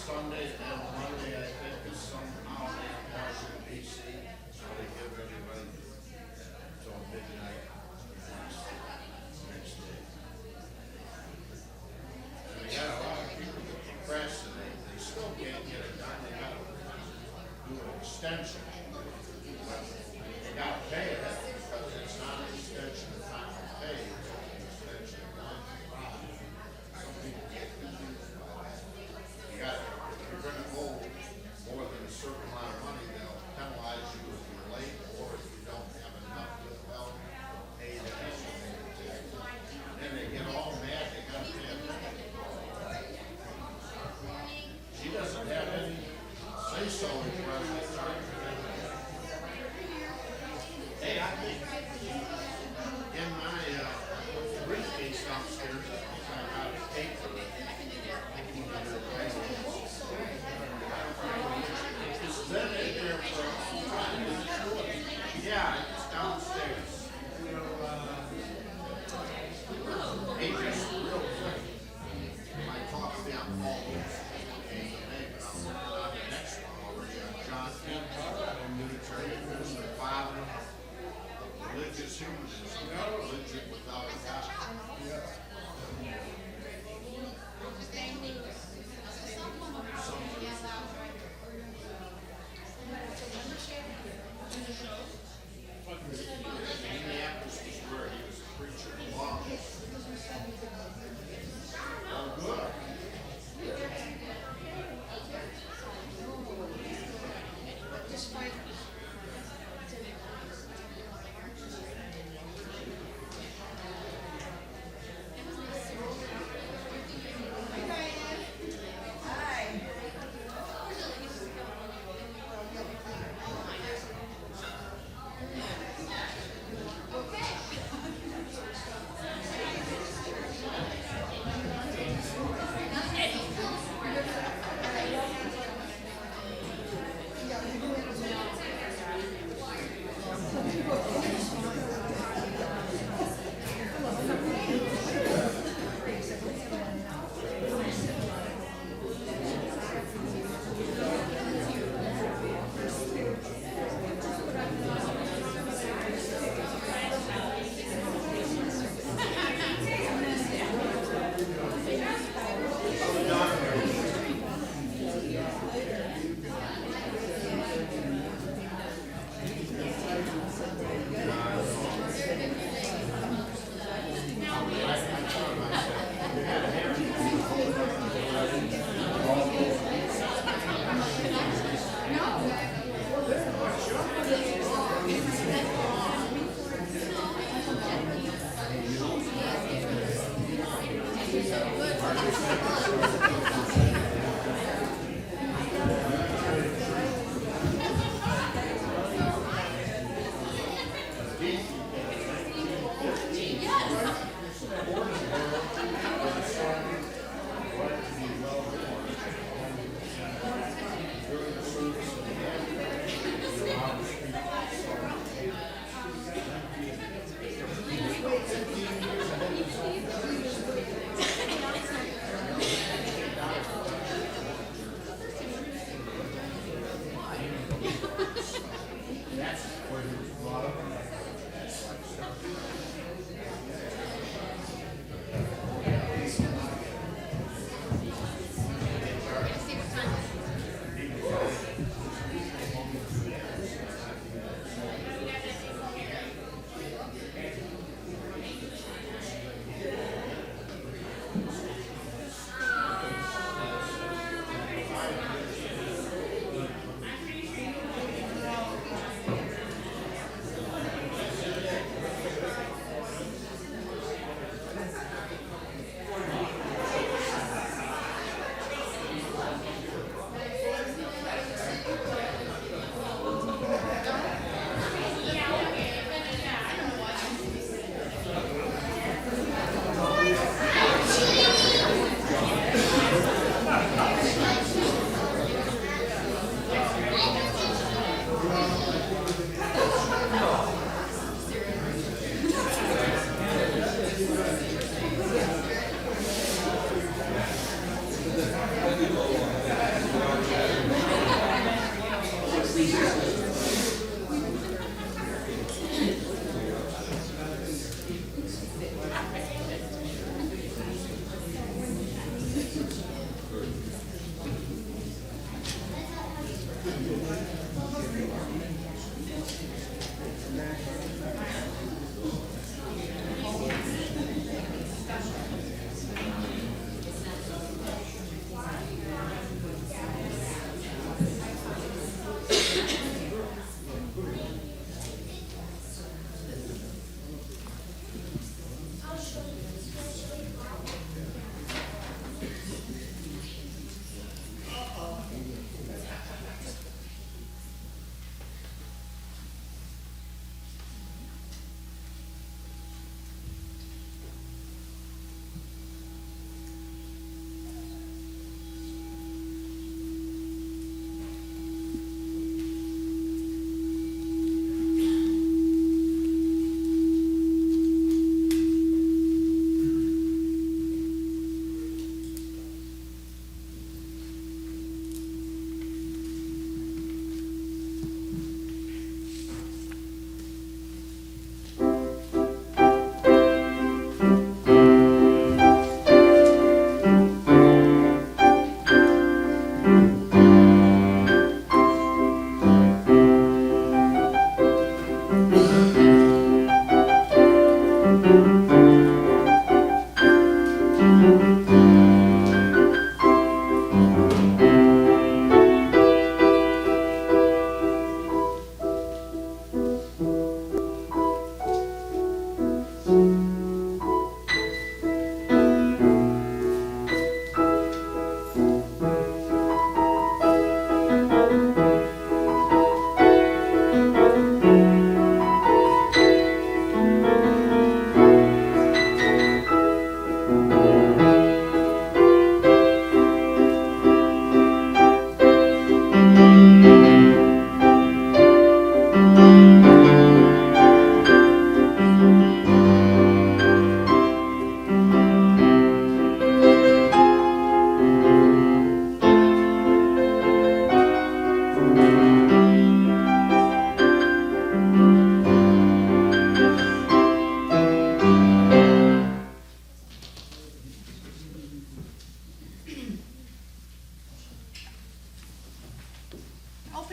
Sunday and Monday, I think, is somehow in Washington DC, so they give everybody till midnight next day. And we got a lot of people that procrastinate, they still can't get it done, they gotta do an extension. But they gotta pay it, because it's not an extension of time to pay, it's an extension of time to file. Some people get confused about that. You got, if you're gonna owe more than a certain amount of money, they'll penalize you if you're late, or if you don't have enough withheld, pay the estimated tax. And then they get all mad, they gotta pay it back. She doesn't have any say-so as far as they charge her. Hey, I think in my briefcase downstairs, I think I got a paper. It's been in there for a long time. Yeah, it's downstairs. Hey, just real quick. I talked to them all today, but I'm working on the next one already on John Unitarianism, the father of religious humanism, religion without a God. Minneapolis was where he was a preacher long. Oh, good.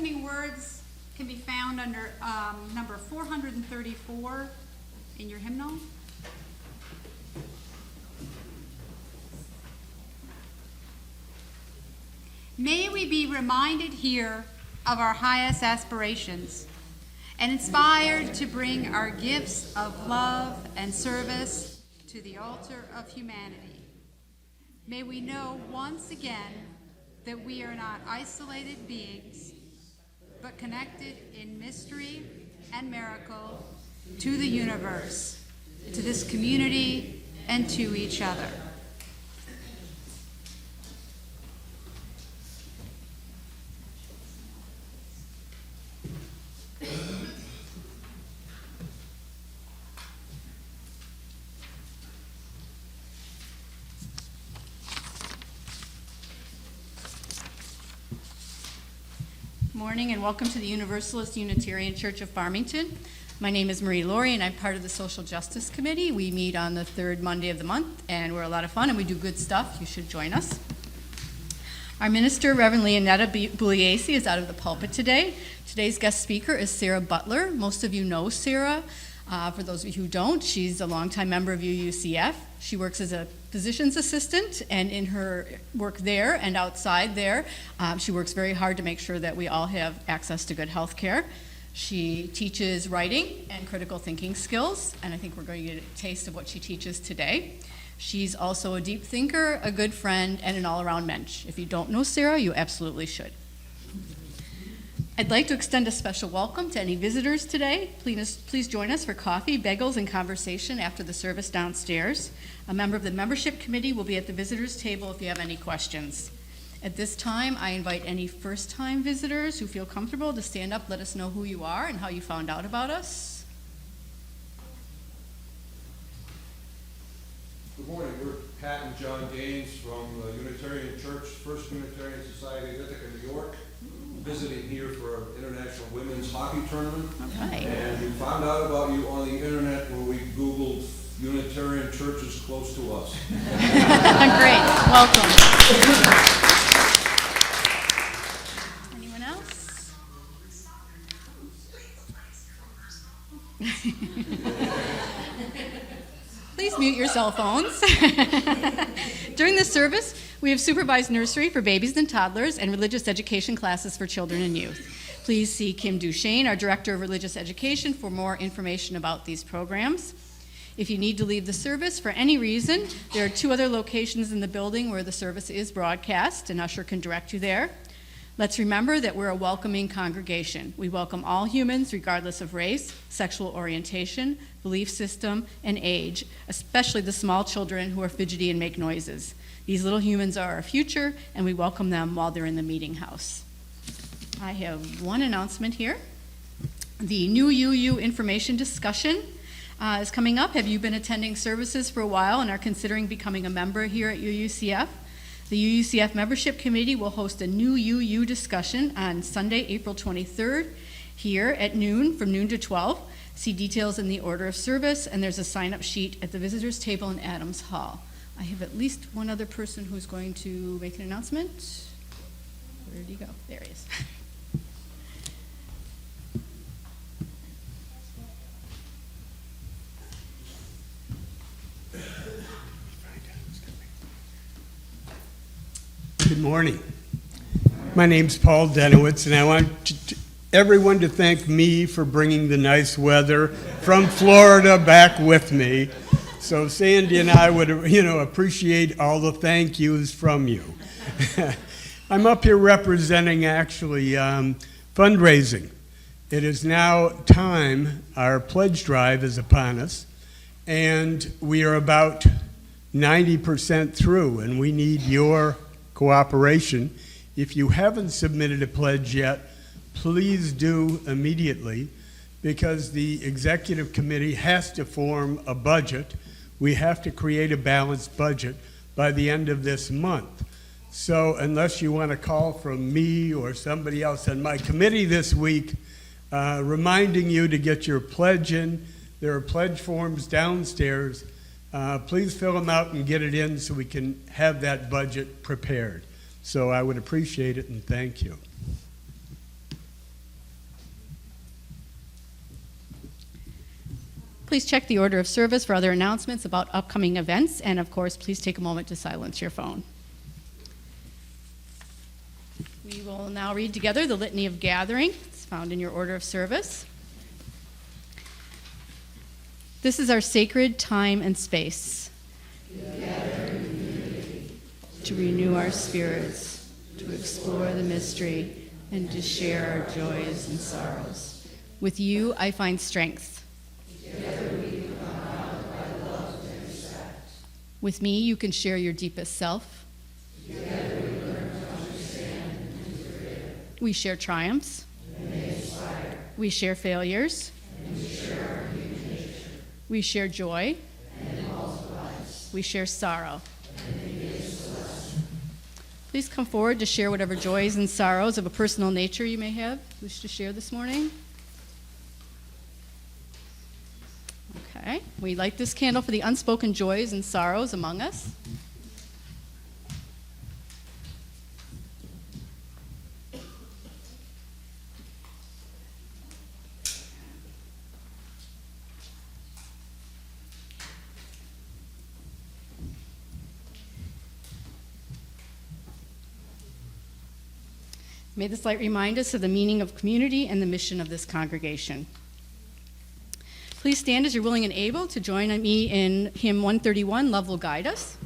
opening words can be found under number 434 in your hymnal. May we be reminded here of our highest aspirations and inspired to bring our gifts of love and service to the altar of humanity. May we know once again that we are not isolated beings, but connected in mystery and miracle to the universe, to this community, and to each other. Morning and welcome to the Universalist Unitarian Church of Farmington. My name is Marie Laurie and I'm part of the Social Justice Committee. We meet on the third Monday of the month and we're a lot of fun and we do good stuff. You should join us. Our minister, Reverend Leonetta Bugliese, is out of the pulpit today. Today's guest speaker is Sarah Butler. Most of you know Sarah. For those of you who don't, she's a longtime member of UUCF. She works as a physician's assistant, and in her work there and outside there, she works very hard to make sure that we all have access to good health care. She teaches writing and critical thinking skills, and I think we're going to get a taste of what she teaches today. She's also a deep thinker, a good friend, and an all-around mensch. If you don't know Sarah, you absolutely should. I'd like to extend a special welcome to any visitors today. Please join us for coffee, bagels, and conversation after the service downstairs. A member of the membership committee will be at the visitors table if you have any questions. At this time, I invite any first-time visitors who feel comfortable to stand up, let us know who you are and how you found out about us. Good morning. We're Pat and John Gaines from the Unitarian Church, First Unitarian Society of Ithaca, New York. Visiting here for an International Women's Hockey Tournament. Okay. And we found out about you on the internet where we Googled Unitarian churches close to us. Great. Welcome. Anyone else? Please mute your cell phones. During the service, we have supervised nursery for babies and toddlers and religious education classes for children and youth. Please see Kim Duchesne, our Director of Religious Education, for more information about these programs. If you need to leave the service for any reason, there are 2 other locations in the building where the service is broadcast. An usher can direct you there. Let's remember that we're a welcoming congregation. We welcome all humans regardless of race, sexual orientation, belief system, and age, especially the small children who are fidgety and make noises. These little humans are our future, and we welcome them while they're in the meeting house. I have one announcement here. The new UU information discussion is coming up. Have you been attending services for a while and are considering becoming a member here at UUCF? The UUCF Membership Committee will host a new UU discussion on Sunday, April 23rd, here at noon, from noon to 12. See details in the order of service, and there's a sign-up sheet at the visitors table in Adams Hall. I have at least one other person who's going to make an announcement. Where did he go? There he is. Good morning. My name's Paul Denowitz, and I want everyone to thank me for bringing the nice weather from Florida back with me. So Sandy and I would, appreciate all the thank yous from you. I'm up here representing actually fundraising. It is now time. Our pledge drive is upon us, and we are about 90% through, and we need your cooperation. If you haven't submitted a pledge yet, please do immediately, because the executive committee has to form a budget. We have to create a balanced budget by the end of this month. So unless you want to call from me or somebody else on my committee this week, reminding you to get your pledge in. There are pledge forms downstairs. Please fill them out and get it in so we can have that budget prepared. So I would appreciate it, and thank you. Please check the order of service for other announcements about upcoming events, and of course, please take a moment to silence your phone. We will now read together the Litany of Gathering. It's found in your order of service. This is our sacred time and space. To renew our spirits, to explore the mystery, and to share our joys and sorrows. With you, I find strength. With me, you can share your deepest self. We share triumphs. We share failures. We share joy. We share sorrow. Please come forward to share whatever joys and sorrows of a personal nature you may wish to share this morning. Okay, we light this candle for the unspoken joys and sorrows among us. May this light remind us of the meaning of community and the mission of this congregation. Please stand as you're willing and able to join me in hymn 131, Love Will Guide Us.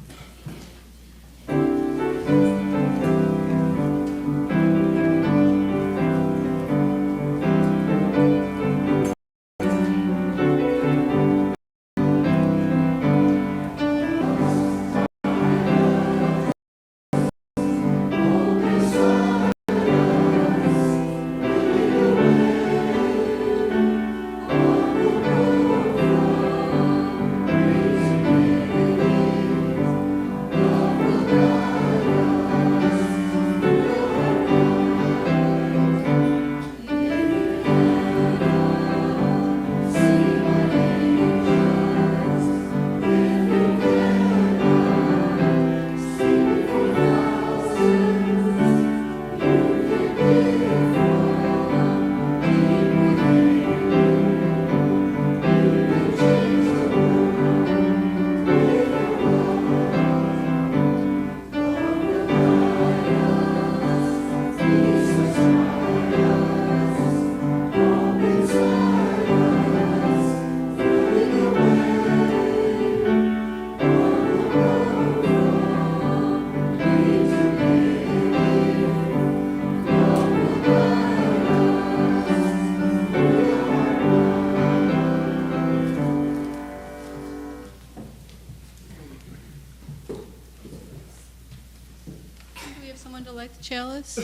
Chalice. Do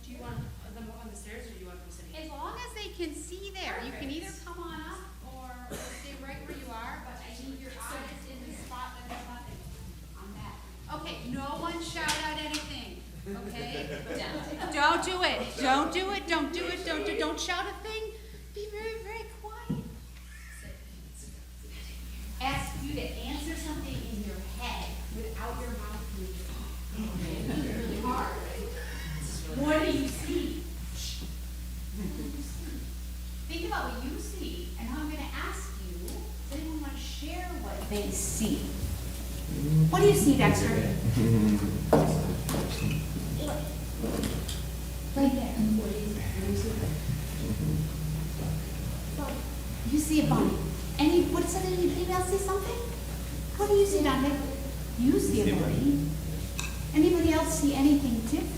you want them on the stairs or do you want them sitting? As long as they can see there, you can either come on up or stay right where you are, but I need your eyes in the spot that I want on that. Okay, no one shout out anything, okay? Don't do it, don't do it, don't do it, don't shout a thing. Be very, very quiet. Ask you to answer something in your head without your mouth moving. It's really hard. What do you see? Think about what you see, and I'm going to ask you, does anyone want to share what they see? What do you see, Dexter? Right there. You see a bunny. Does anybody else see something? What do you see, Dante? You see a bunny. Anybody else see anything different?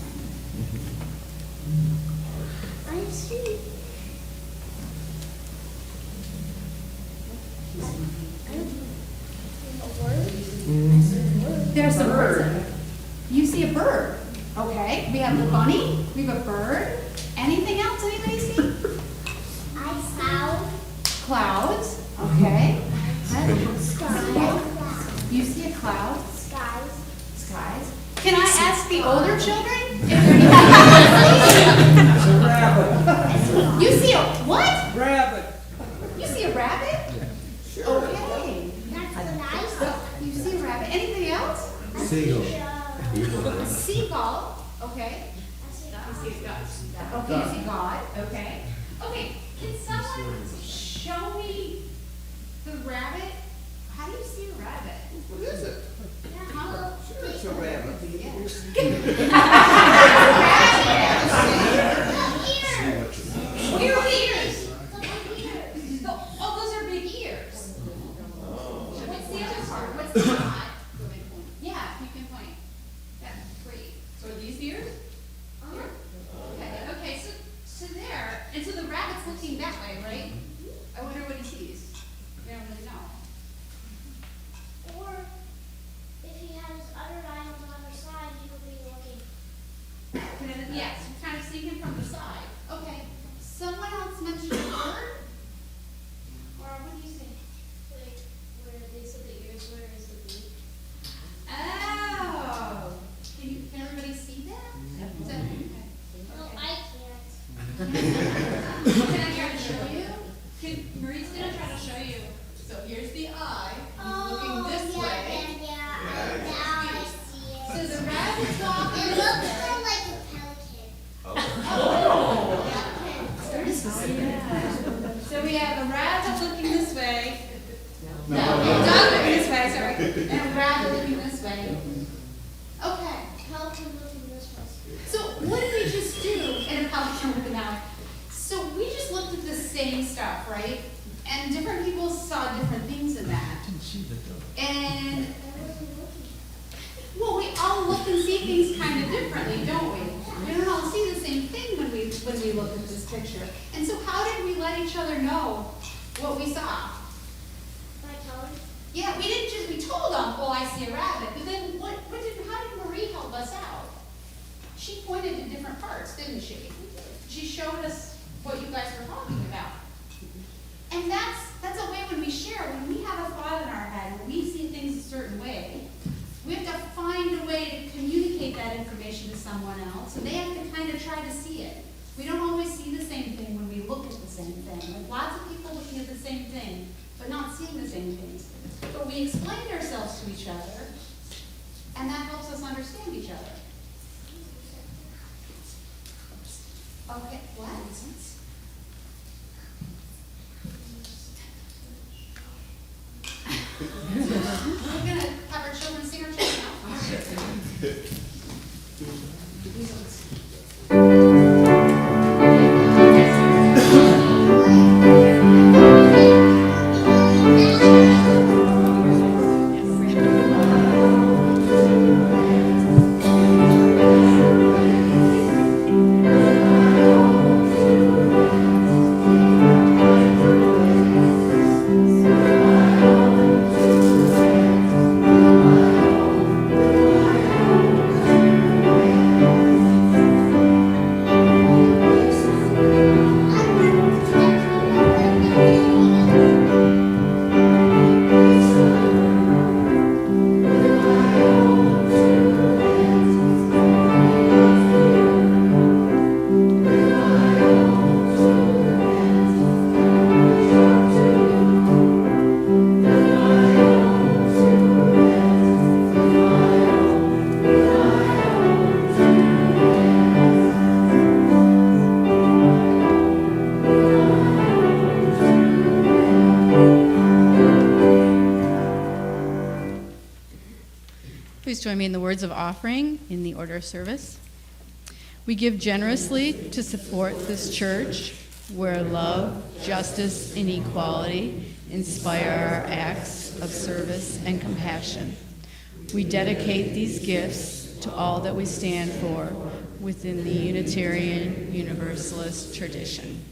I see. There's a bird. You see a bird. Okay. We have a bunny. We have a bird. Anything else anybody see? I saw Clouds. Okay. skies. You see a cloud. Skies. Skies. Can I ask the older children if they're You see a what? Rabbit. You see a rabbit? Seagull, okay. Okay, seagull, okay. Okay, can someone show me the rabbit? How do you see a rabbit? What is it? How? It's a rabbit. Where are the ears? Oh, those are big ears. What's the other part? What's the eye? Yeah, you can point. That's great. So are these ears? Here? Okay, so there, and so the rabbit's looking that way, right? I wonder what he sees. We don't really know. Or if he had his other eye on the other side, he would be looking. Yes, you kind of see him from the side. Okay, someone else mentioned a bird? Or what do you say? Like, where they said the ears, where is the beak? Oh, can everybody see that? Is that okay? No, Okay. I can't. Can I try to show you? Marie's gonna try to show you. So here's the eye, he's looking this way. Yeah, now I see it. So the rabbit's walking It this looks way. more like a pelican. So we have a rabbit looking this way. No, a dog looking this way, sorry. And a rabbit looking this way. Okay. Pelican looking this way. So what did we just do? And a pelican looking that way. So we just looked at the same stuff, right? And different people saw different things in that. And, well, we all look and see things kind of differently, don't we? We don't all see the same thing when we look at this picture. And so how did we let each other know what we saw? My color. Yeah, we told them, oh, I see a rabbit, but then how did Marie help us out? She pointed to different parts, didn't she? She showed us what you guys were talking about. And that's a way when we share, when we have a thought in our head, when we see things a certain way, we have to find a way to communicate that information to someone else, and they have to kind of try to see it. We don't always see the same thing when we look at the same thing. Like lots of people looking at the same thing, but not seeing the same things. But we explain ourselves to each other, and that helps us understand each other. Okay, what? We're gonna have our children sing our children now. Please join me in the words of offering in the order of service. We give generously to support this church where love, justice, and equality inspire our acts of service and compassion. We dedicate these gifts to all that we stand for within the Unitarian Universalist tradition.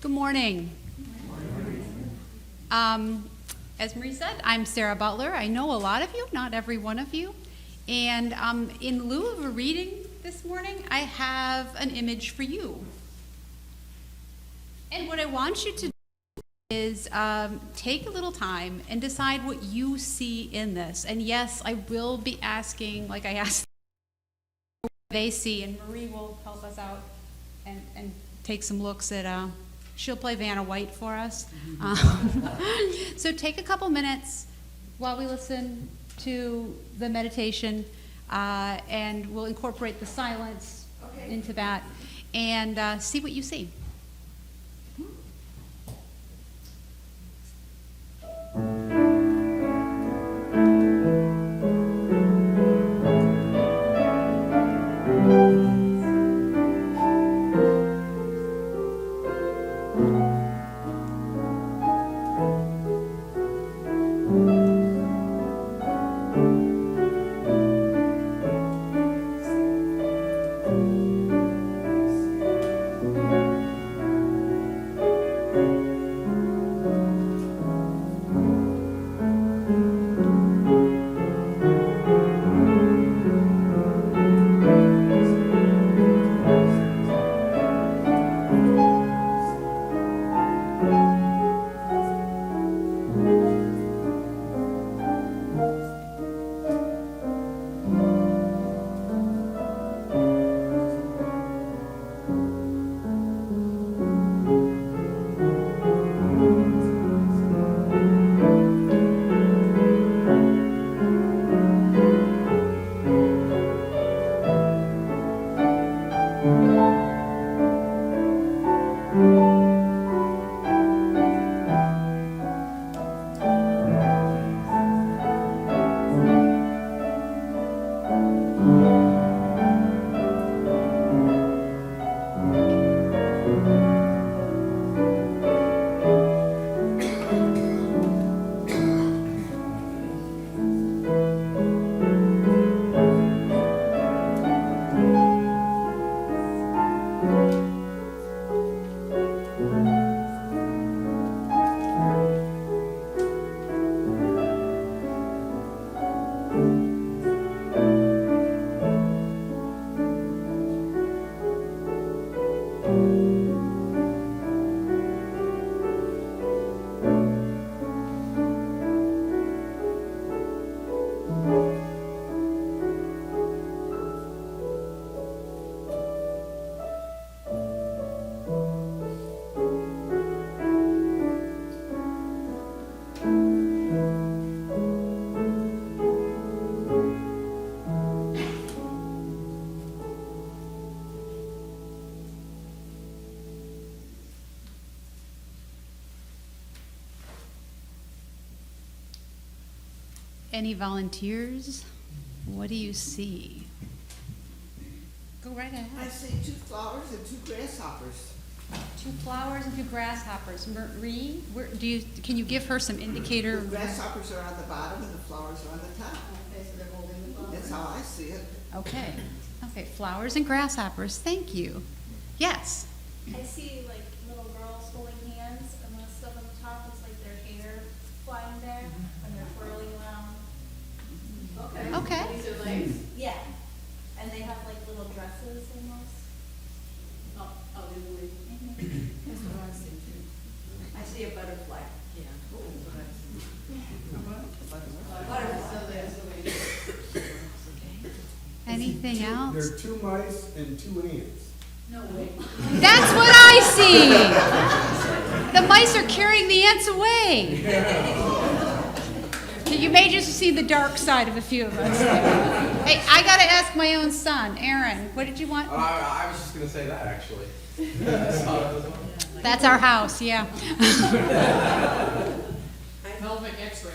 Good morning. As Marie said, I'm Sarah Butler. I know a lot of you, not every one of you. And in lieu of a reading this morning, I have an image for you. And what I want you to do is take a little time and decide what you see in this. And yes, I will be asking, like I asked, what they see, and Marie will help us out and take some looks at, she'll play Vanna White for us. So take a couple minutes while we listen to the meditation, and we'll incorporate the silence into that, and see what you see. Any volunteers? What do you see? Go right ahead. I see 2 flowers and 2 grasshoppers. 2 flowers and 2 grasshoppers. Marie, can you give her some indicator? The grasshoppers are on the bottom and the flowers are on the top. That's how I see it. Okay. Okay, flowers and grasshoppers. Thank you. Yes. I see like little girls holding hands, and the stuff on the top looks like their hair flying there, and they're twirling around. Okay. These are legs? Yeah, and they have like little dresses almost. Oh, these are legs. That's what I see too. I see a butterfly. Yeah. Anything There else? are 2 mice and 2 ants. No way. That's what I see. The mice are carrying the ants away. You may just see the dark side of a few of us. Hey, I got to ask my own son, Aaron. What did you want? I was just going to say that, actually. That's our house, yeah. Pelvic X-ray.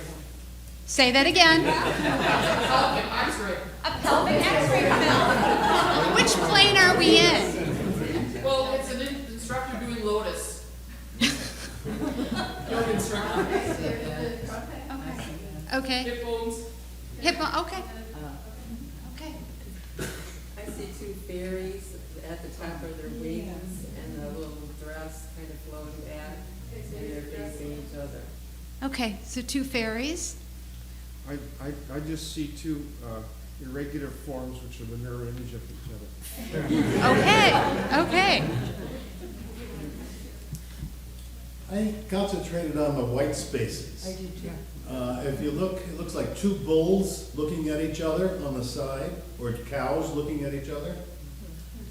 Say that again. Pelvic X-ray. A pelvic X-ray film. Which plane are we in? Well, it's an instructor doing Lotus. Yoga instructor. Okay. Hip bones. Okay. Okay. I see 2 fairies at the top of their wings and a little dress kind of flowing back, and they're facing each other. Okay, so two fairies. I just see two irregular forms which are the mirror image of each other. Okay. I concentrated on the white spaces. I do too. If you look, it looks like two bulls looking at each other on the side, or cows looking at each other.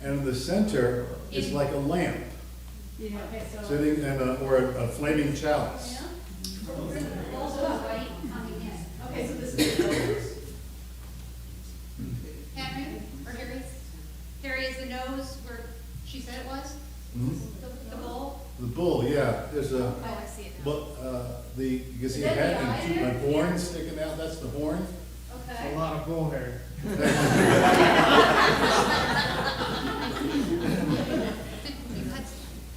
And in the center is like a lamp sitting, and or a flaming chalice. Okay, so this is Henry, or Harry? Harry is the nose where she said it was? Mhm. The bull? The bull, yeah, there's a, Oh, I see it now. you can see a head and two horns sticking out, that's the horn. Okay. lot of bull hair.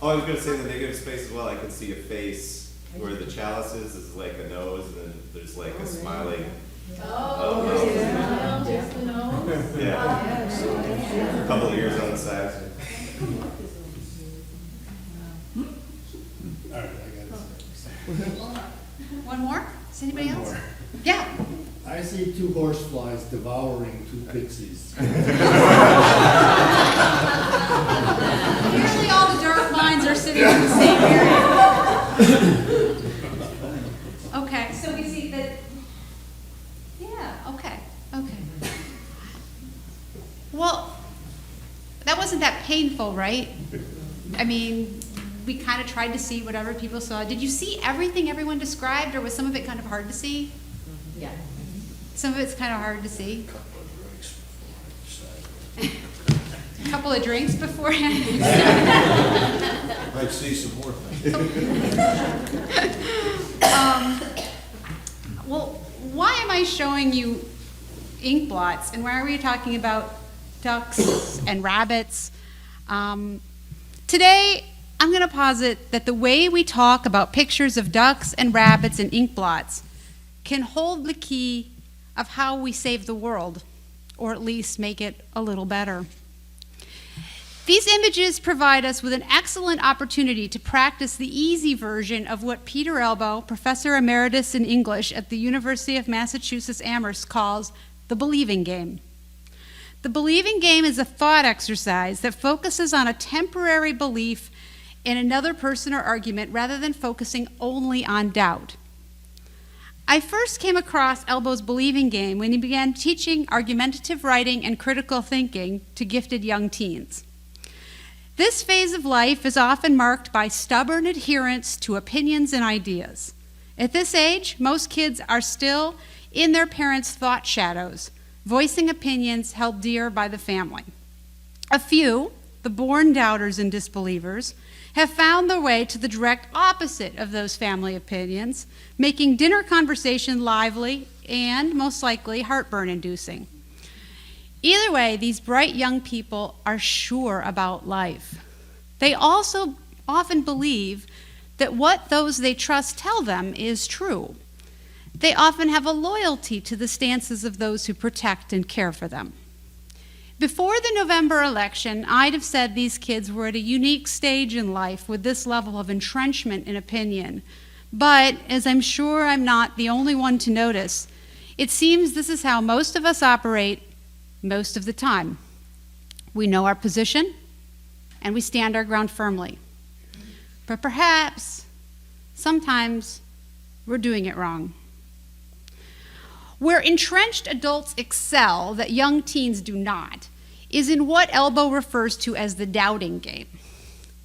Oh, I was gonna say the negative space as well. I could see a face where the chalice is like a nose, and then there's like a smiling. Oh, just the nose? Yeah. A couple of ears on the sides. All right, I got it. One more? Is anybody else? Yeah. I see two horseflies devouring two pixies. Usually all the dark minds are sitting in the same area. Okay, so we see that, yeah, okay. Well, that wasn't that painful, right? I mean, we kind of tried to see whatever people saw. Did you see everything everyone described, or was some of it kind of hard to see? Yeah. Some of it's kind of hard to see. A couple of drinks beforehand. Might see some more things. Well, why am I showing you ink blots, and why are we talking about ducks and rabbits? Today, I'm going to posit that the way we talk about pictures of ducks and rabbits and ink blots can hold the key of how we save the world, or at least make it a little better. These images provide us with an excellent opportunity to practice the easy version of what Peter Elbow, Professor Emeritus in English at the University of Massachusetts Amherst, calls the believing game. The believing game is a thought exercise that focuses on a temporary belief in another person or argument rather than focusing only on doubt. I first came across Elbow's believing game when he began teaching argumentative writing and critical thinking to gifted young teens. This phase of life is often marked by stubborn adherence to opinions and ideas. At this age, most kids are still in their parents' thought shadows, voicing opinions held dear by the family. A few, the born doubters and disbelievers, have found their way to the direct opposite of those family opinions, making dinner conversation lively and, most likely, heartburn-inducing. Either way, these bright young people are sure about life. They also often believe that what those they trust tell them is true. They often have a loyalty to the stances of those who protect and care for them. Before the November election, I'd have said these kids were at a unique stage in life with this level of entrenchment in opinion. But, as I'm sure I'm not the only one to notice, it seems this is how most of us operate most of the time. We know our position, and we stand our ground firmly. But perhaps, sometimes, we're doing it wrong. Where entrenched adults excel that young teens do not is in what Elbow refers to as the doubting game.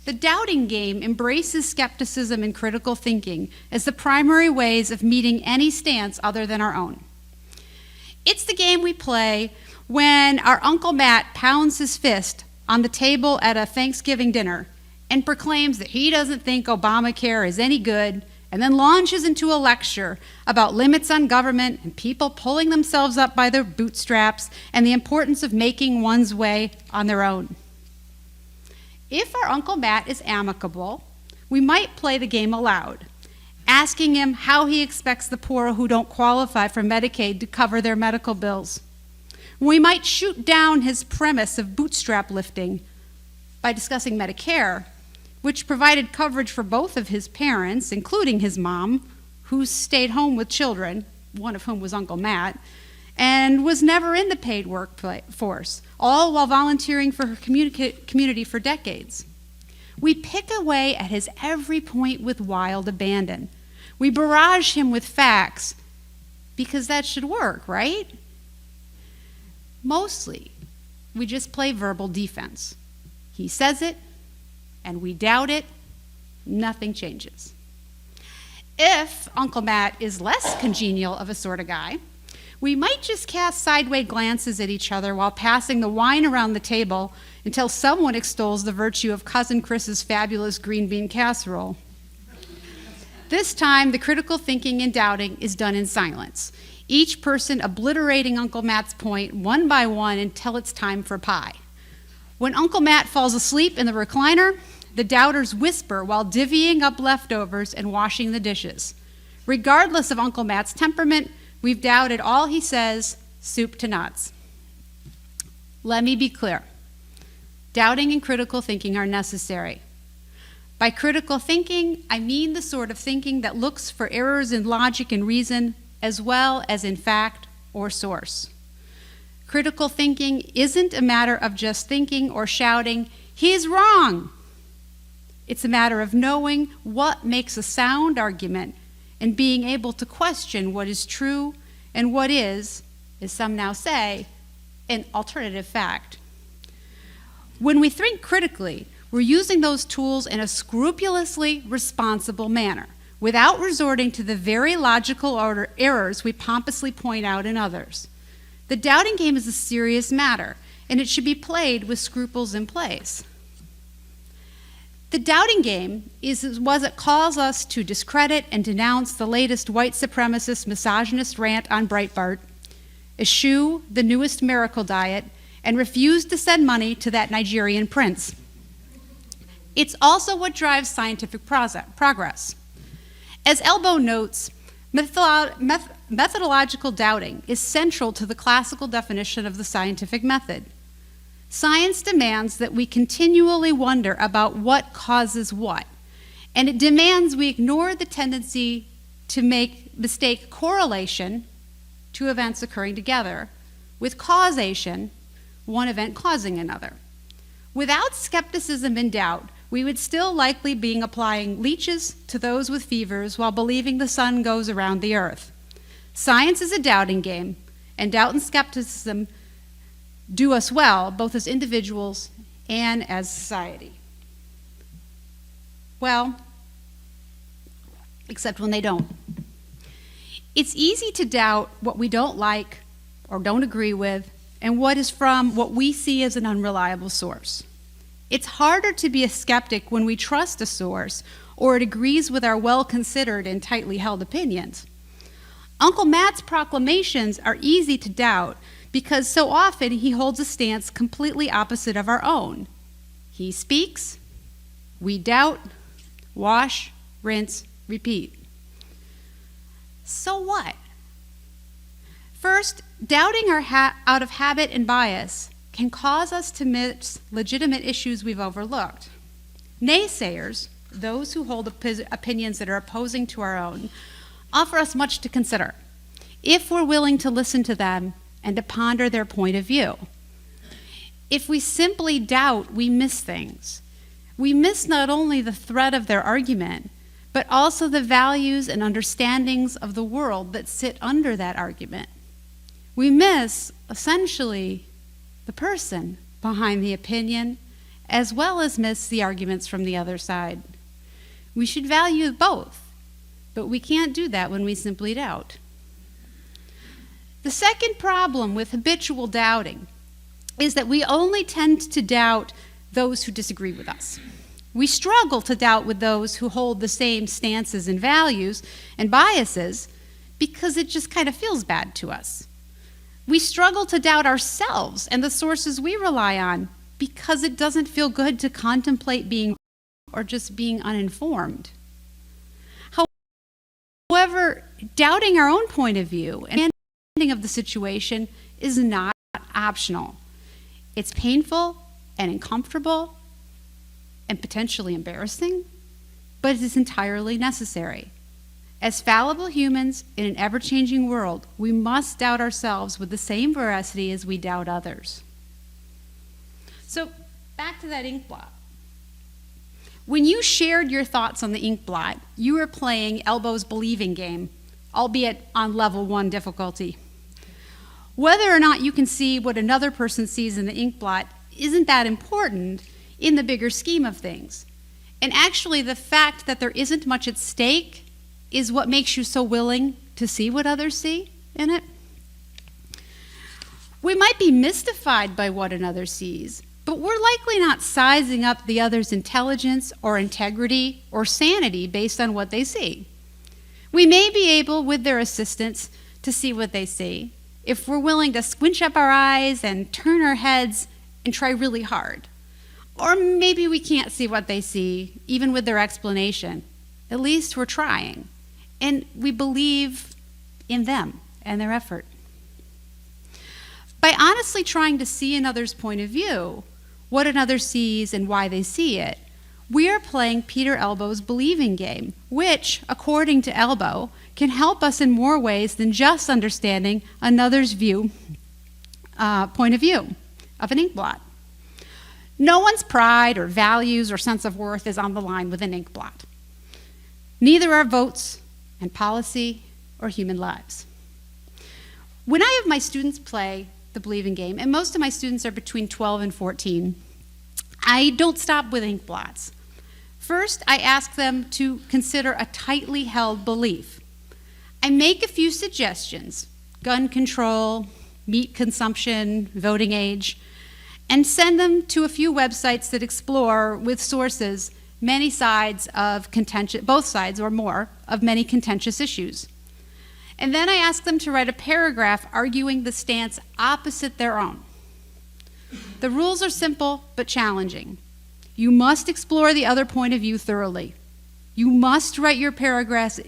The doubting game embraces skepticism and critical thinking as the primary ways of meeting any stance other than our own. It's the game we play when our Uncle Matt pounds his fist on the table at a Thanksgiving dinner and proclaims that he doesn't think Obamacare is any good, and then launches into a lecture about limits on government and people pulling themselves up by their bootstraps and the importance of making one's way on their own. If our Uncle Matt is amicable, we might play the game aloud, asking him how he expects the poor who don't qualify for Medicaid to cover their medical bills. We might shoot down his premise of bootstrap lifting by discussing Medicare, which provided coverage for both of his parents, including his mom, who stayed home with children, one of whom was Uncle Matt, and was never in the paid workforce, all while volunteering for her community for decades. We pick away at his every point with wild abandon. We barrage him with facts because that should work, right? Mostly, we just play verbal defense. He says it, and we doubt it, nothing changes. If Uncle Matt is less congenial of a sort of guy, we might just cast sideways glances at each other while passing the wine around the table until someone extols the virtue of Cousin Chris's fabulous green bean casserole. This time, the critical thinking and doubting is done in silence, each person obliterating Uncle Matt's point one by one until it's time for pie. When Uncle Matt falls asleep in the recliner, the doubters whisper while divvying up leftovers and washing the dishes. Regardless of Uncle Matt's temperament, we've doubted all he says, soup to nuts. Let me be clear. Doubting and critical thinking are necessary. By critical thinking, I mean the sort of thinking that looks for errors in logic and reason, as well as in fact or source. Critical thinking isn't a matter of just thinking or shouting, "He's wrong." It's a matter of knowing what makes a sound argument and being able to question what is true and what is, as some now say, an alternative fact. When we think critically, we're using those tools in a scrupulously responsible manner, without resorting to the very logical errors we pompously point out in others. The doubting game is a serious matter, and it should be played with scruples in place. The doubting game is what calls us to discredit and denounce the latest white supremacist misogynist rant on Breitbart, eschew the newest miracle diet, and refuse to send money to that Nigerian prince. It's also what drives scientific progress. As Elbow notes, methodological doubting is central to the classical definition of the scientific method. Science demands that we continually wonder about what causes what, and it demands we ignore the tendency to mistake correlation, two events occurring together, with causation, one event causing another. Without skepticism and doubt, we would still likely be applying leeches to those with fevers while believing the sun goes around the earth. Science is a doubting game, and doubt and skepticism do us well, both as individuals and as society. Well, except when they don't. It's easy to doubt what we don't like or don't agree with, and what is from what we see as an unreliable source. It's harder to be a skeptic when we trust a source or it agrees with our well-considered and tightly held opinions. Uncle Matt's proclamations are easy to doubt because so often he holds a stance completely opposite of our own. He speaks, we doubt, wash, rinse, repeat. So what? First, doubting out of habit and bias can cause us to miss legitimate issues we've overlooked. Naysayers, those who hold opinions that are opposing to our own, offer us much to consider, if we're willing to listen to them and to ponder their point of view. If we simply doubt, we miss things. We miss not only the thread of their argument, but also the values and understandings of the world that sit under that argument. We miss, essentially, the person behind the opinion, as well as miss the arguments from the other side. We should value both, but we can't do that when we simply doubt. The second problem with habitual doubting is that we only tend to doubt those who disagree with us. We struggle to doubt with those who hold the same stances and values and biases because it just kind of feels bad to us. We struggle to doubt ourselves and the sources we rely on because it doesn't feel good to contemplate being or just being uninformed. However, doubting our own point of view and understanding of the situation is not optional. It's painful and uncomfortable, and potentially embarrassing, but it is entirely necessary. As fallible humans in an ever-changing world, we must doubt ourselves with the same veracity as we doubt others. So, back to that ink blot. When you shared your thoughts on the ink blot, you were playing Elbow's believing game, albeit on level 1 difficulty. Whether or not you can see what another person sees in the ink blot isn't that important in the bigger scheme of things. And actually, the fact that there isn't much at stake is what makes you so willing to see what others see in it. We might be mystified by what another sees, but we're likely not sizing up the other's intelligence or integrity or sanity based on what they see. We may be able, with their assistance, to see what they see if we're willing to squinch up our eyes and turn our heads and try really hard. Or maybe we can't see what they see, even with their explanation. At least we're trying, and we believe in them and their effort. By honestly trying to see another's point of view, what another sees and why they see it, we are playing Peter Elbow's believing game, which, according to Elbow, can help us in more ways than just understanding another's point of view of an ink blot. No one's pride or values or sense of worth is on the line with an ink blot. Neither are votes and policy or human lives. When I have my students play the believing game, and most of my students are between 12 and 14, I don't stop with ink blots. First, I ask them to consider a tightly held belief. I make a few suggestions: gun control, meat consumption, voting age, and send them to a few websites that explore, with sources, many sides of contentious, both sides or more, of many contentious issues. And then I ask them to write a paragraph arguing the stance opposite their own. The rules are simple but challenging. You must explore the other point of view thoroughly. You must write your paragraph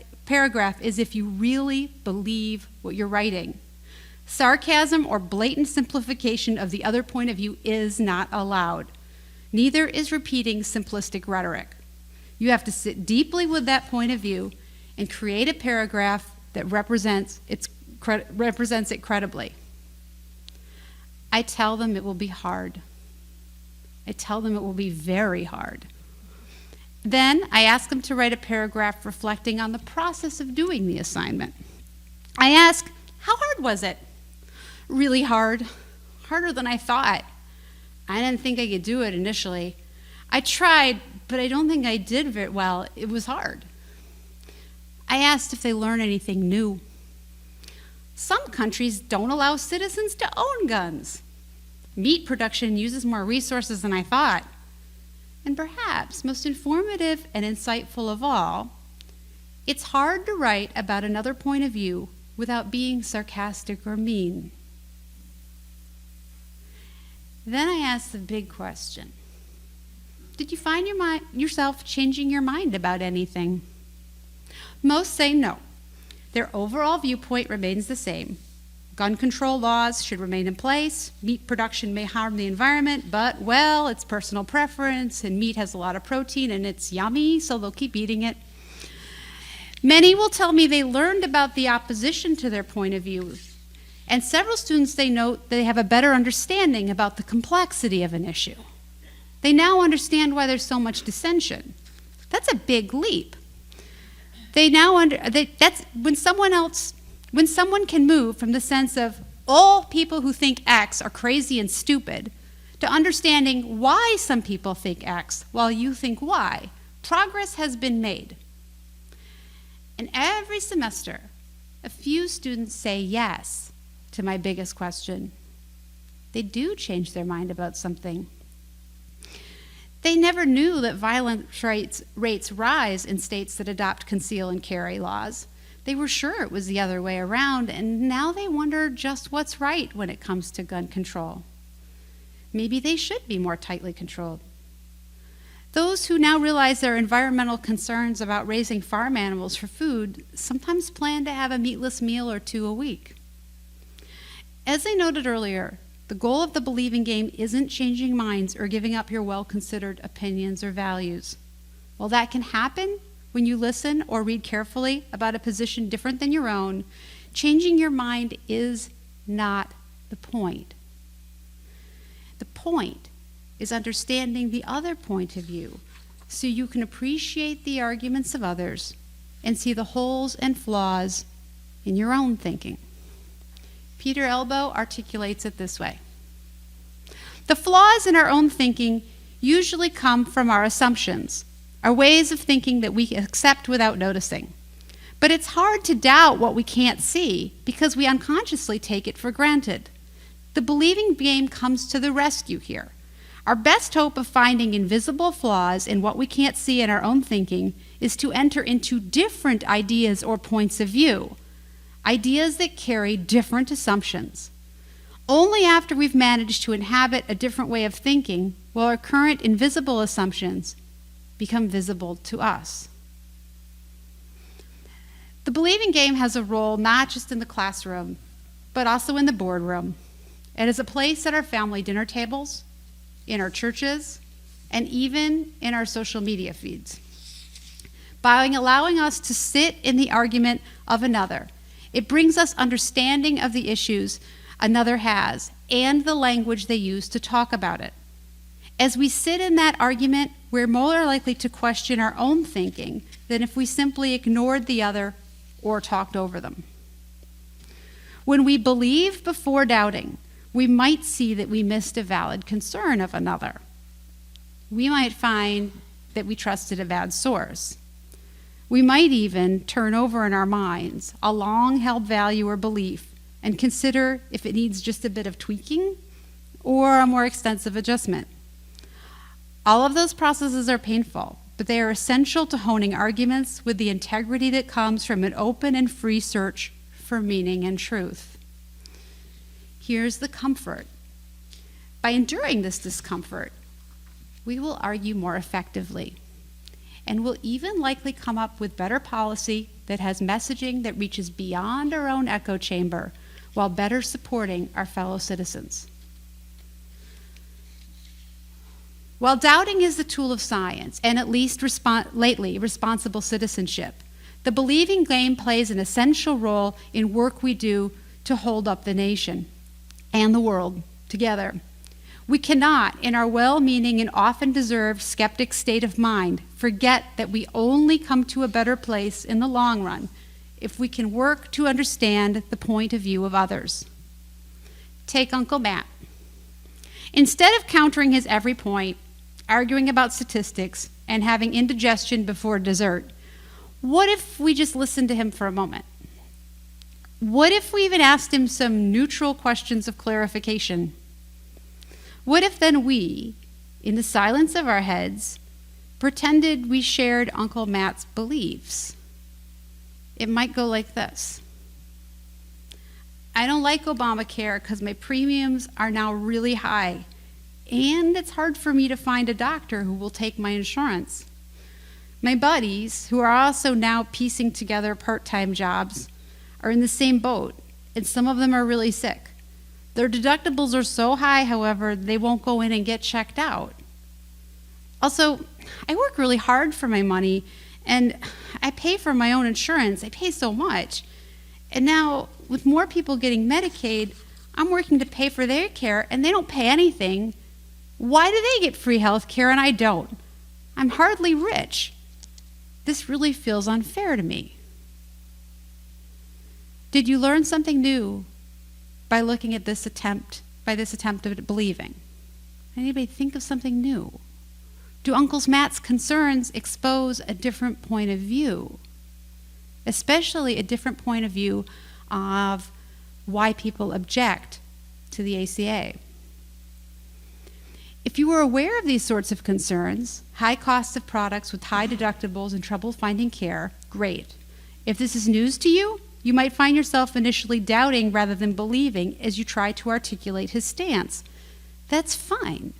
as if you really believe what you're writing. Sarcasm or blatant simplification of the other point of view is not allowed. Neither is repeating simplistic rhetoric. You have to sit deeply with that point of view and create a paragraph that represents it credibly. I tell them it will be hard. I tell them it will be very hard. Then I ask them to write a paragraph reflecting on the process of doing the assignment. I ask, how hard was it? Really hard, harder than I thought. I didn't think I could do it initially. I tried, but I don't think I did very well. It was hard. I asked if they learned anything new. Some countries don't allow citizens to own guns. Meat production uses more resources than I thought. And perhaps most informative and insightful of all, it's hard to write about another point of view without being sarcastic or mean. Then I ask the big question. Did you find yourself changing your mind about anything? Most say no. Their overall viewpoint remains the same. Gun control laws should remain in place. Meat production may harm the environment, but, well, it's personal preference, and meat has a lot of protein, and it's yummy, so they'll keep eating it. Many will tell me they learned about the opposition to their point of view, and several students, they note, they have a better understanding about the complexity of an issue. They now understand why there's so much dissension. That's a big leap. That's when someone can move from the sense of all people who think X are crazy and stupid to understanding why some people think X while you think Y. Progress has been made. And every semester, a few students say yes to my biggest question. They do change their mind about something. They never knew that violence rates rise in states that adopt conceal and carry laws. They were sure it was the other way around, and now they wonder just what's right when it comes to gun control. Maybe they should be more tightly controlled. Those who now realize their environmental concerns about raising farm animals for food sometimes plan to have a meatless meal or two a week. As I noted earlier, The goal of the believing game isn't changing minds or giving up your well-considered opinions or values. While that can happen when you listen or read carefully about a position different than your own, changing your mind is not the point. The point is understanding the other point of view so you can appreciate the arguments of others and see the holes and flaws in your own thinking. Peter Elbow articulates it this way. The flaws in our own thinking usually come from our assumptions, our ways of thinking that we accept without noticing. But it's hard to doubt what we can't see because we unconsciously take it for granted. The believing game comes to the rescue here. Our best hope of finding invisible flaws in what we can't see in our own thinking is to enter into different ideas or points of view, ideas that carry different assumptions. Only after we've managed to inhabit a different way of thinking will our current invisible assumptions become visible to us. The believing game has a role not just in the classroom, but also in the boardroom. It is a place at our family dinner tables, in our churches, and even in our social media feeds. By allowing us to sit in the argument of another, it brings us understanding of the issues another has and the language they use to talk about it. As we sit in that argument, we're more likely to question our own thinking than if we simply ignored the other or talked over them. When we believe before doubting, we might see that we missed a valid concern of another. We might find that we trusted a bad source. We might even turn over in our minds a long-held value or belief and consider if it needs just a bit of tweaking or a more extensive adjustment. All of those processes are painful, but they are essential to honing arguments with the integrity that comes from an open and free search for meaning and truth. Here's the comfort. By enduring this discomfort, we will argue more effectively, and will even likely come up with better policy that has messaging that reaches beyond our own echo chamber while better supporting our fellow citizens. While doubting is the tool of science, and at least lately responsible citizenship, the believing game plays an essential role in work we do to hold up the nation and the world together. We cannot, in our well-meaning and often deserved skeptic state of mind, forget that we only come to a better place in the long run if we can work to understand the point of view of others. Take Uncle Matt. Instead of countering his every point, arguing about statistics, and having indigestion before dessert, what if we just listened to him for a moment? What if we even asked him some neutral questions of clarification? What if then we, in the silence of our heads, pretended we shared Uncle Matt's beliefs? It might go like this. I don't like Obamacare because my premiums are now really high, and it's hard for me to find a doctor who will take my insurance. My buddies, who are also now piecing together part-time jobs, are in the same boat, and some of them are really sick. Their deductibles are so high, however, they won't go in and get checked out. Also, I work really hard for my money, and I pay for my own insurance. I pay so much. And now, with more people getting Medicaid, I'm working to pay for their care, and they don't pay anything. Why do they get free health care and I don't? I'm hardly rich. This really feels unfair to me. Did you learn something new by looking at this attempt at believing? Anybody think of something new? Do Uncle Matt's concerns expose a different point of view? Especially a different point of view of why people object to the ACA. If you were aware of these sorts of concerns, high costs of products with high deductibles and trouble finding care, great. If this is news to you, you might find yourself initially doubting rather than believing as you try to articulate his stance. That's fine.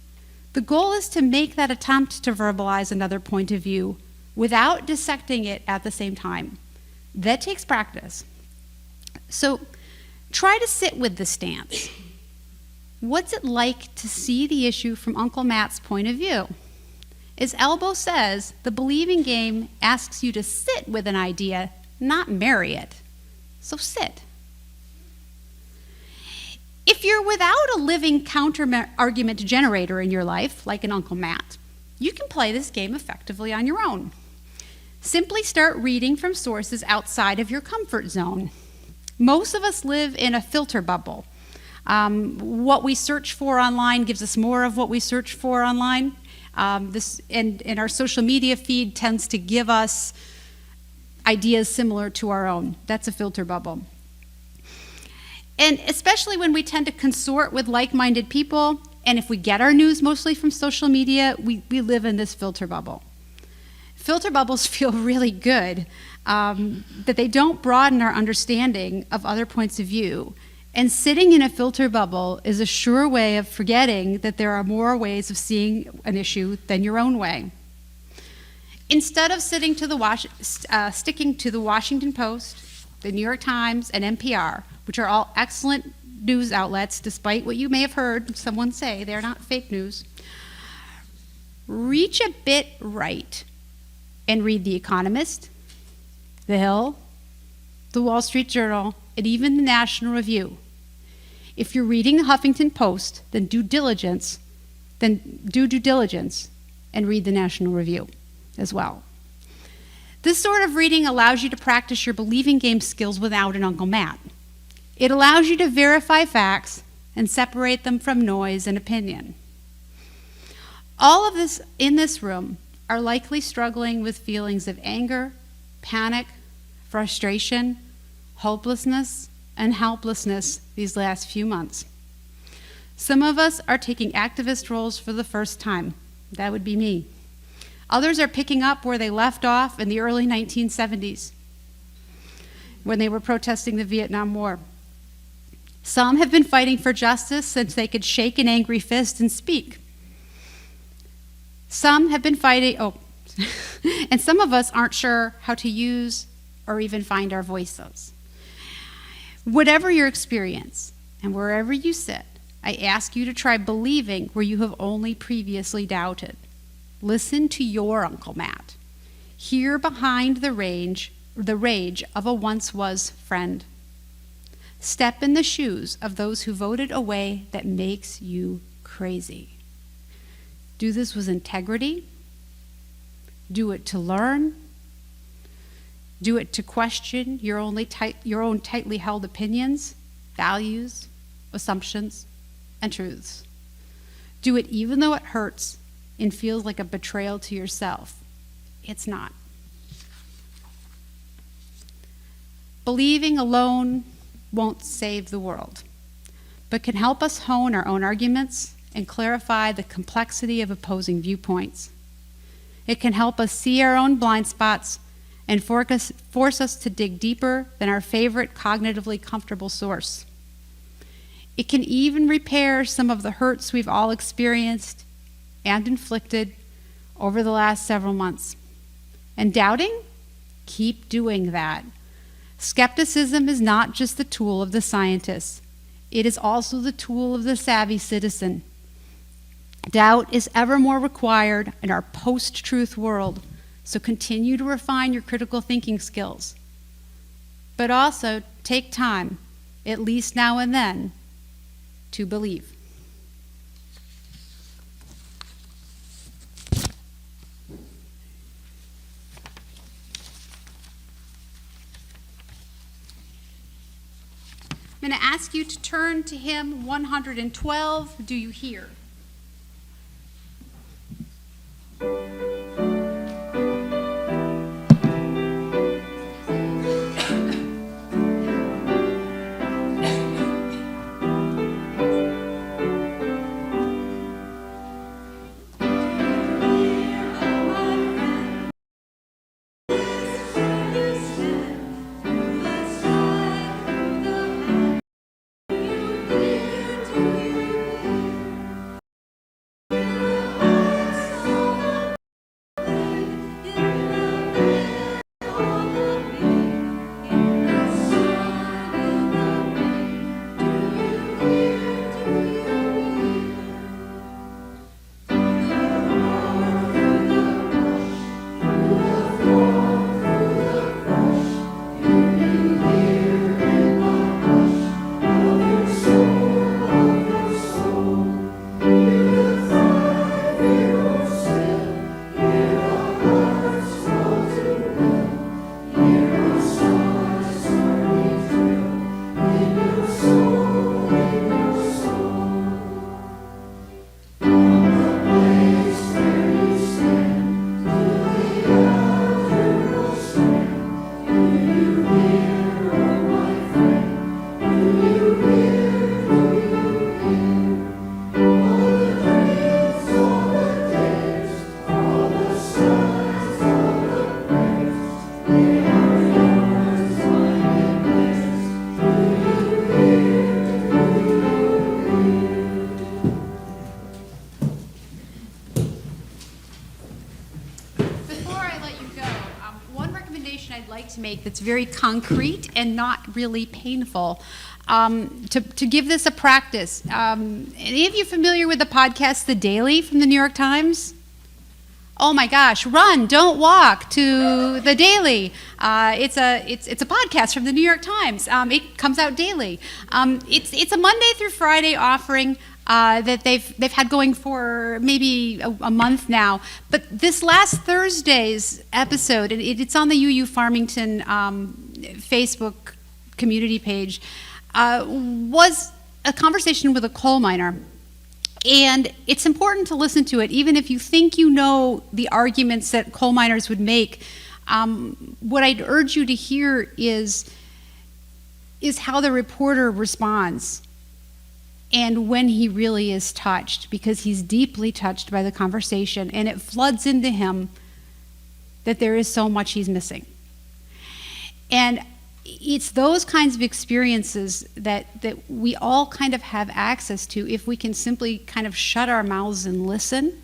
The goal is to make that attempt to verbalize another point of view without dissecting it at the same time. That takes practice. So try to sit with the stance. What's it like to see the issue from Uncle Matt's point of view? As Elbow says, the believing game asks you to sit with an idea, not marry it. So sit. If you're without a living counter-argument generator in your life, like an Uncle Matt, you can play this game effectively on your own. Simply start reading from sources outside of your comfort zone. Most of us live in a filter bubble. What we search for online gives us more of what we search for online. And our social media feed tends to give us ideas similar to our own. That's a filter bubble. And especially when we tend to consort with like-minded people, and if we get our news mostly from social media, we live in this filter bubble. Filter bubbles feel really good, that they don't broaden our understanding of other points of view. And sitting in a filter bubble is a sure way of forgetting that there are more ways of seeing an issue than your own way. Instead of sticking to the Washington Post, the New York Times, and NPR, which are all excellent news outlets, despite what you may have heard someone say, they're not fake news, reach a bit right and read The Economist, The Hill, The Wall Street Journal, and even the National Review. If you're reading the Huffington Post, then do due diligence and read the National Review as well. This sort of reading allows you to practice your believing game skills without an Uncle Matt. It allows you to verify facts and separate them from noise and opinion. All of us in this room are likely struggling with feelings of anger, panic, frustration, hopelessness, and helplessness these last few months. Some of us are taking activist roles for the first time. That would be me. Others are picking up where they left off in the early 1970s when they were protesting the Vietnam War. Some have been fighting for justice since they could shake an angry fist and speak. Some have been fighting, and some of us aren't sure how to use or even find our voices. Whatever your experience and wherever you sit, I ask you to try believing where you have only previously doubted. Listen to your Uncle Matt. Hear behind the rage of a once-was friend. Step in the shoes of those who voted a way that makes you crazy. Do this with integrity. Do it to learn. Do it to question your own tightly held opinions, values, assumptions, and truths. Do it even though it hurts and feels like a betrayal to yourself. It's not. Believing alone won't save the world, but can help us hone our own arguments and clarify the complexity of opposing viewpoints. It can help us see our own blind spots and force us to dig deeper than our favorite cognitively comfortable source. It can even repair some of the hurts we've all experienced and inflicted over the last several months. And doubting? Keep doing that. Skepticism is not just the tool of the scientist. It is also the tool of the savvy citizen. Doubt is ever more required in our post-truth world, so continue to refine your critical thinking skills. But also take time, at least now and then, to believe. I'm going to ask you to turn to hymn 112, Do You Hear? that's very concrete and not really painful. To give this a practice. Any of you familiar with the podcast The Daily from the New York Times? Oh my gosh, run, don't walk to The Daily. It's a podcast from the New York Times. It comes out daily. It's a Monday through Friday offering that they've had going for maybe a month now. But this last Thursday's episode, and it's on the UU Farmington Facebook community page, was a conversation with a coal miner. And it's important to listen to it, even if you think you know the arguments that coal miners would make. What I'd urge you to hear is how the reporter responds and when he really is touched, because he's deeply touched by the conversation, and it floods into him that there is so much he's missing. And it's those kinds of experiences that we all kind of have access to if we can simply kind of shut our mouths and listen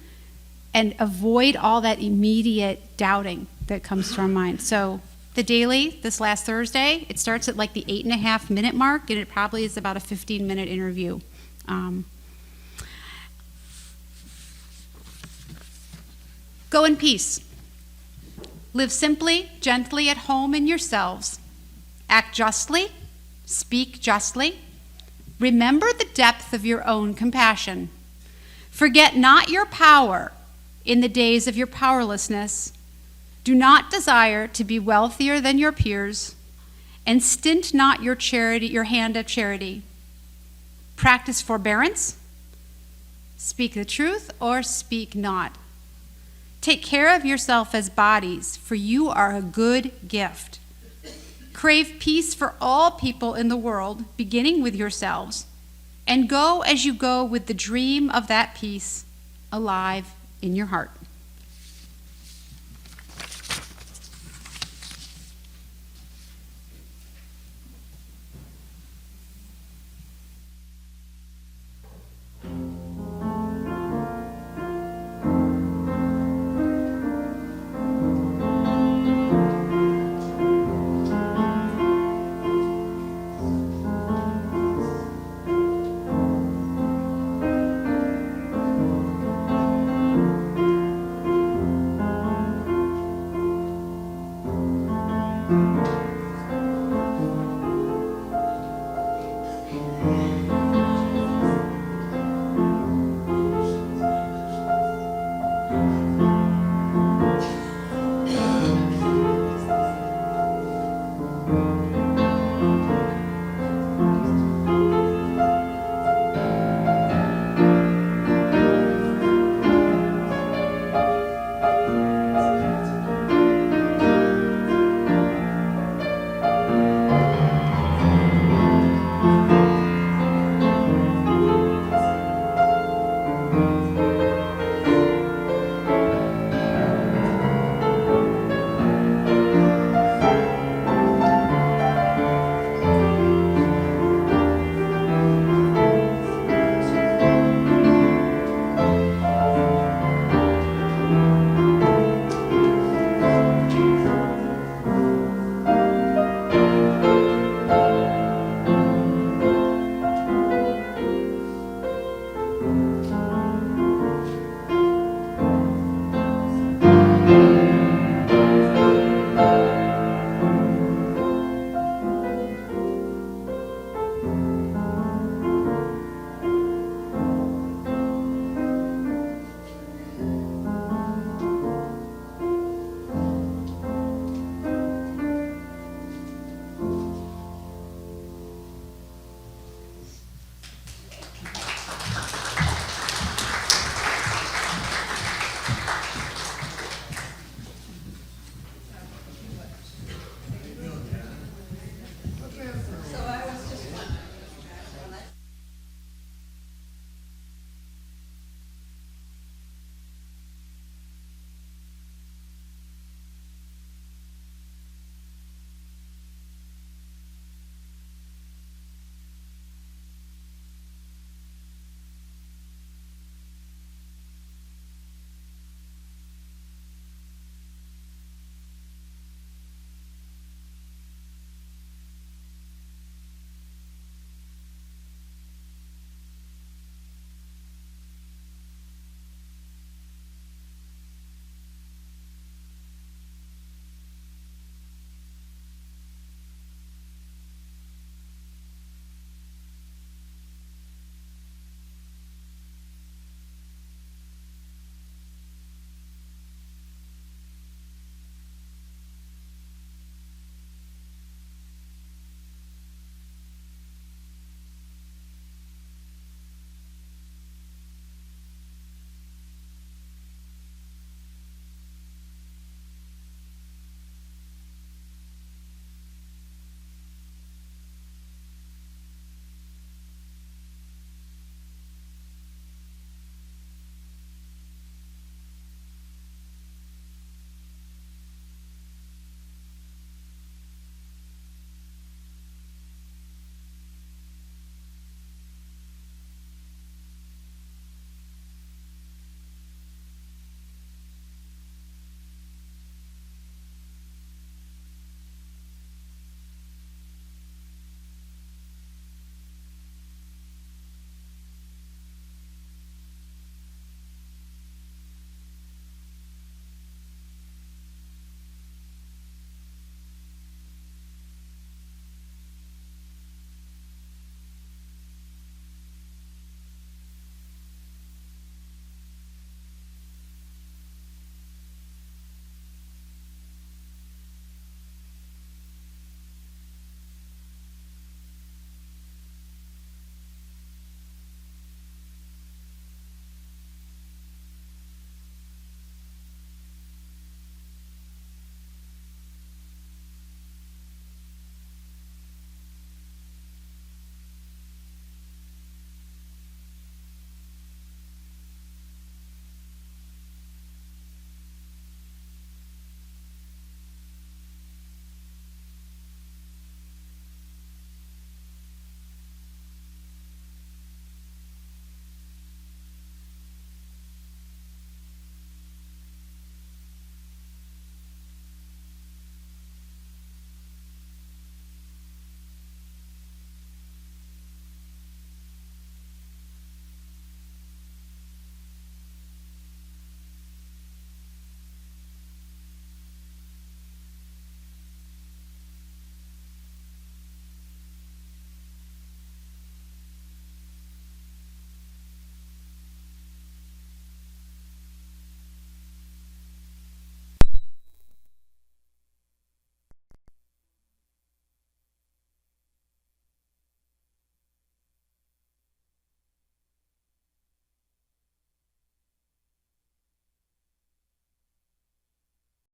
and avoid all that immediate doubting that comes to our mind. So The Daily, this last Thursday, it starts at like the 8.5 minute mark, and it probably is about a 15-minute interview. Go in peace. Live simply, gently at home in yourselves. Act justly, speak justly. Remember the depth of your own compassion. Forget not your power in the days of your powerlessness. Do not desire to be wealthier than your peers, and stint not your hand of charity. Practice forbearance. Speak the truth or speak not. Take care of yourself as bodies, for you are a good gift. Crave peace for all people in the world, beginning with yourselves, and go as you go with the dream of that peace alive in your heart.